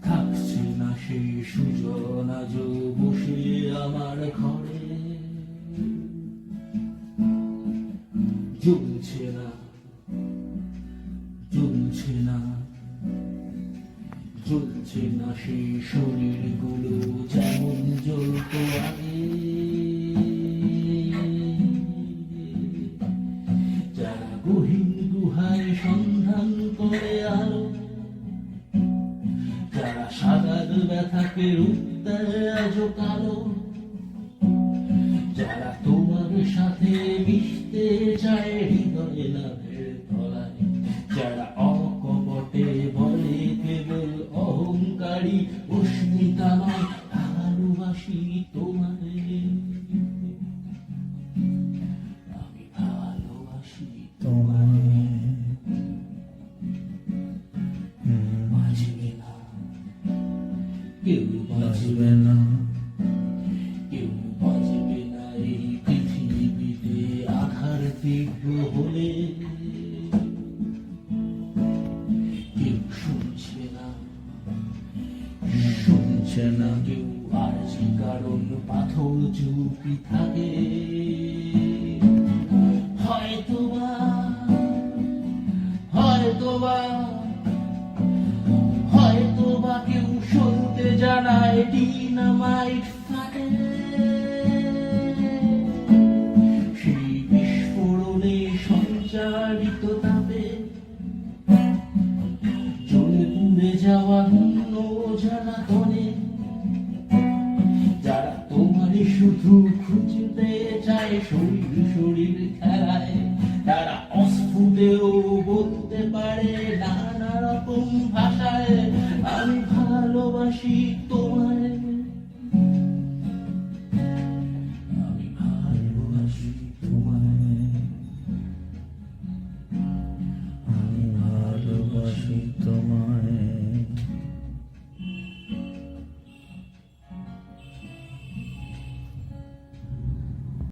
থাকছে না সেই সুজন আজ বসে আমার ঘরে, জ্বলছে না জ্বলছে না জ্বলছে না সেই শরীরগুলো যেমন জ্বলতো আগে। যারা গহীন গুহায় সন্ধান করে আলো, যারা সাদার ব্যথাকে রুখতে আজও কালো, যারা তোমার সাথে মিশতে চায় হৃদয়ে লাভের তলায়, যারা অকপটে বলে কেবল অহংকারী অস্মিতা নয়, ভালোবাসি তোমারে, আমি ভালোবাসি তোমারে। বাঁচবে না কেউ, বাঁচবে না কেউ, বাঁচবে না এই পৃথিবীতে আঘার তীব্র হলে। কেউ শুনছে না কেউ, আর যে কারণ পাথর চুপি থাকে। হয়তোবা হয়তোবা হয়তোবা কেউ সলতে জানায় ডিনামাইট ফাটে, সেই বিস্ফোরণে সঞ্চারিত তাপে জ্বলে পুড়ে যাওয়া ভিন্ন জ্বালাতনে। যারা তোমারে শুধু খুঁজতে চায় শরীর শরীর খেলায়, তারা অস্ফুটেও বলতে পারে নানা রকম ভাষায়, আমি ভালোবাসি।